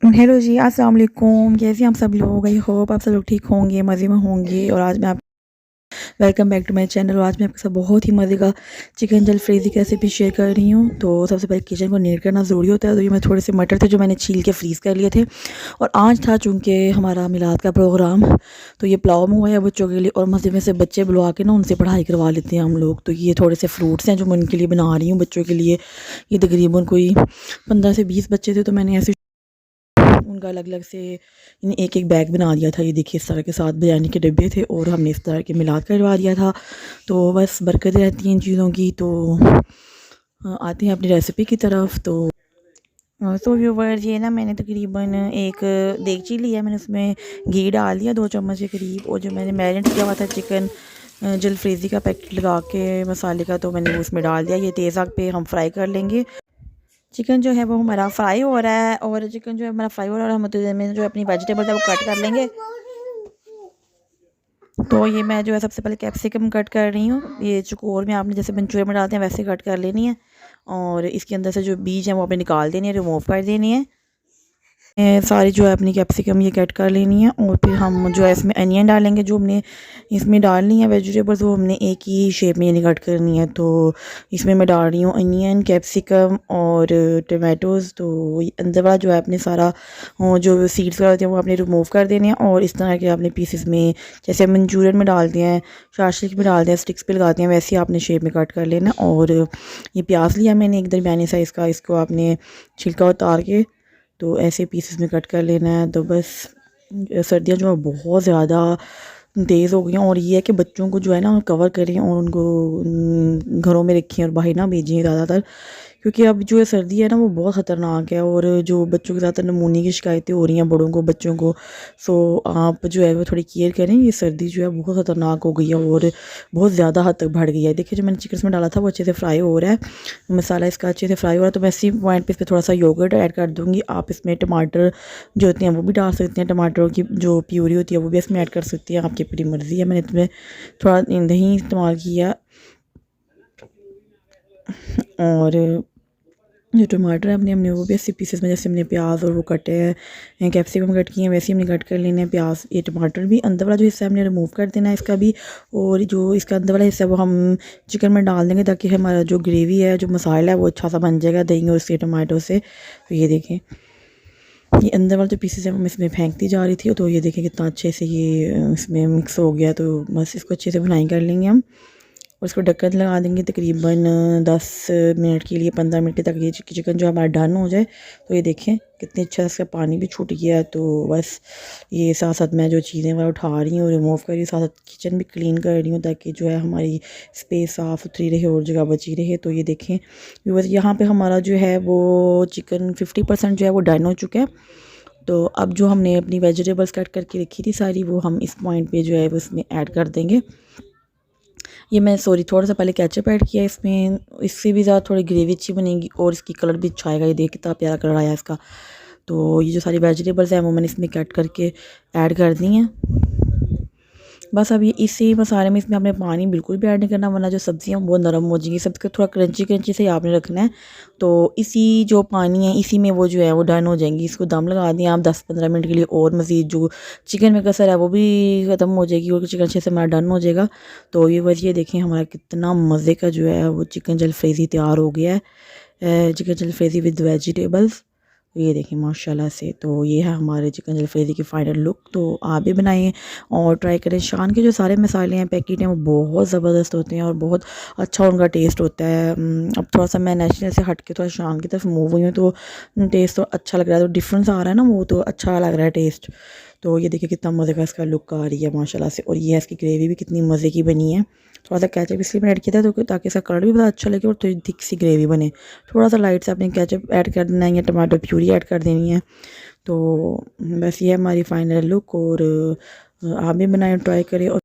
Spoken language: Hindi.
हेलो जी, अस्सलाम वालेकुम। कैसे हैं आप सब लोग? आई होप आप सब लोग ठीक होंगे, मज़े में होंगे। और आज मैं आप welcome back to my channel. और आज मैं आपके साथ बहुत ही मज़े का चिकन जलफ्रेज़ी की रेसिपी शेयर कर रही हूँ। तो सबसे पहले किचन को नीट करना ज़रूरी होता है। तो ये मैं थोड़े से मटर थे जो मैंने छील के फ्रीज़ कर लिए थे। और आज था चूँकि हमारा मिलाद का प्रोग्राम, तो ये पुलाव मंगवाया बच्चों के लिए। और मस्जिद में से बच्चे बुलवा के ना उनसे पढ़ाई करवा लेते हैं हम लोग। तो ये थोड़े से फ्रूट्स हैं जो मैं उनके लिए बना रही हूँ बच्चों के लिए। ये तकरीबन कोई 15 से 20 बच्चे थे, तो मैंने ऐसे उनका अलग अलग से एक एक बैग बना दिया था। ये देखिए इस तरह के 7 बिरयानी के डब्बे थे और हमने इस तरह के मिलाद करवा दिया था। तो बस बरकत रहती हैं इन चीज़ों की। तो आते हैं अपनी रेसिपी की तरफ। तो व्यूवर्स, ये ना मैंने तकरीबन एक देगची लिया, मैंने उसमें घी डाल दिया 2 चम्मच के करीब। और जो मैंने मैरिनेट किया हुआ था चिकन जलफ्रेज़ी का पैकेट लगा के मसाले का, तो मैंने वो उसमें डाल दिया। ये तेज़ आग पे हम फ्राई कर लेंगे। चिकन जो है वो हमारा फ्राई हो रहा है। और चिकन जो है हमारा फ्राई हो रहा है, हम तो में जो अपनी वेजिटेबल्स है वो कट कर लेंगे। तो ये मैं जो है सबसे पहले कैप्सिकम कट कर रही हूँ। ये चुकोर में आपने जैसे मंचूरियन में डालते हैं वैसे कट कर लेनी है। और इसके अंदर से जो बीज है वो आपने निकाल देनी है, रिमूव कर देनी है। सारी जो है अपनी कैप्सिकम ये कट कर लेनी है। और फिर हम जो है इसमें अनियन डालेंगे। जो हमने इसमें डालनी है वेजिटेबल्स, वो हमने एक ही शेप में यानी कट करनी है। तो इसमें मैं डाल रही हूँ अनियन, कैप्सिकम और टमाटोज़। तो अंदर वाला जो है अपने सारा जो सीड्स वगैरह होते हैं वो आपने रिमूव कर देने हैं। और इस तरह के आपने पीसेस में, जैसे मंचूरियन में डालते हैं, शाशिक में डालते हैं, स्टिक्स पे लगाते हैं, वैसे ही आपने शेप में कट कर लेना। और ये प्याज लिया मैंने एक दरमियानी साइज़ का, इसको आपने छिलका उतार के तो ऐसे पीसेस में कट कर लेना है। तो बस सर्दियाँ जो है बहुत ज़्यादा तेज़ हो गई हैं। और ये है कि बच्चों को जो है ना कवर करें और उनको घरों में रखें और बाहर ना भेजें ज़्यादातर, क्योंकि अब जो है सर्दी है ना वो बहुत ख़तरनाक है। और जो बच्चों के साथ नमूनी की शिकायतें हो रही हैं, बड़ों को बच्चों को। सो आप जो है वो थोड़ी केयर करें। ये सर्दी जो है बहुत ख़तरनाक हो गई है और बहुत ज़्यादा हद तक बढ़ गई है। देखिए जो मैंने चिकन में डाला था वो अच्छे से फ्राई हो रहा है, मसाला इसका अच्छे से फ्राई हो रहा है। तो मैं इसी पॉइंट पे इस पर थोड़ा सा योगर्ट ऐड कर दूँगी। आप इसमें टमाटर जो होते हैं वो भी डाल सकते हैं, टमाटरों की जो प्यूरी होती है वो भी इसमें ऐड कर सकती हैं, आपकी पूरी मर्ज़ी है। मैंने इसमें थोड़ा दही इस्तेमाल किया। और जो टमाटर है अपने हमने वो भी ऐसे पीसेस में, जैसे हमने प्याज और वो कटे हैं, कैप्सिकम कट किए हैं, वैसे ही हमने कट कर लेने हैं प्याज। ये टमाटर भी अंदर वाला जो हिस्सा है हमने रिमूव कर देना है इसका भी। और जो इसका अंदर वाला हिस्सा है वो हम चिकन में डाल देंगे, ताकि हमारा जो ग्रेवी है, जो मसाला है वो अच्छा सा बन जाएगा दही और इसके टमाटो से। तो ये देखें, ये अंदर वाले जो पीसेस है वो मैं इसमें फेंकती जा रही थी। तो ये देखें कितना अच्छे से ये इसमें मिक्स हो गया। तो बस इसको अच्छे से भुनाई कर लेंगे हम। और इसको ढक्कन लगा देंगे तकरीबन 10 मिनट के लिए, 15 मिनट तक ये चिकन जो हमारा डन हो जाए। तो ये देखें कितने अच्छा इसका पानी भी छूट गया है। तो बस ये साथ साथ मैं जो चीज़ें वह उठा रही हूँ, रिमूव कर रही हूँ, साथ साथ किचन भी क्लीन कर रही हूँ, ताकि जो है हमारी स्पेस साफ़ सुथरी रहे और जगह बची रहे। तो ये देखें बस यहाँ पे हमारा जो है वो चिकन 50% जो है वो डन हो चुका है। तो अब जो हमने अपनी वेजिटेबल्स कट करके रखी थी सारी, वो हम इस पॉइंट पे जो है वो इसमें ऐड कर देंगे। ये मैं सॉरी थोड़ा सा पहले केचप ऐड किया इसमें, इससे भी ज़्यादा थोड़ी ग्रेवी अच्छी बनेगी और इसकी कलर भी अच्छा आएगा। ये देख कितना प्यारा कलर आया इसका। तो ये जो सारी वेजिटेबल्स हैं वो मैंने इसमें कट करके ऐड कर दी हैं। बस अब ये इसी मसाले में इसमें आपने पानी बिल्कुल भी ऐड नहीं करना, वरना जो सब्जियाँ वो नरम हो जाएंगी। सबको थोड़ा क्रंची क्रंची से आपने रखना है। तो इसी जो पानी है इसी में वो जो है वो डन हो जाएंगी। इसको दम लगा दिए आप 10-15 मिनट के लिए। और मज़ीद जो चिकन में कसर है वो भी ख़त्म हो जाएगी और चिकन अच्छे से हमारा डन हो जाएगा। तो ये बस ये देखें हमारा कितना मज़े का जो है वो चिकन जलफ्रेज़ी तैयार हो गया है। Chicken jalfrezi with vegetables. ये देखिए माशाल्लाह से। तो ये है हमारे चिकन जलफ्रेज़ी की फ़ाइनल लुक। तो आप भी बनाइए और ट्राई करें। शान के जो सारे मसाले हैं पैकेट हैं वो बहुत ज़बरदस्त होते हैं और बहुत अच्छा उनका टेस्ट होता है। अब थोड़ा सा मैं नेशनल से हट के थोड़ा शान की तरफ मूव हुई हूँ, तो टेस्ट तो अच्छा लग रहा है। तो डिफरेंस आ रहा है ना, वो तो अच्छा लग रहा है टेस्ट। तो ये देखिए कितना मज़े का इसका लुक आ रही है माशाल्लाह से। और ये है इसकी ग्रेवी भी कितनी मज़े की बनी है। थोड़ा सा केचप इसलिए मैंने ऐड किया था तो ताकि इसका कलर भी बहुत अच्छा लगे और थोड़ी थिक सी ग्रेवी बने। थोड़ा सा लाइट से आपने केचप ऐड कर देना है या टमाटो प्यूरी ऐड कर देनी है। तो बस ये हमारी फ़ाइनल लुक। और आप भी बनाएं, ट्राई करें। और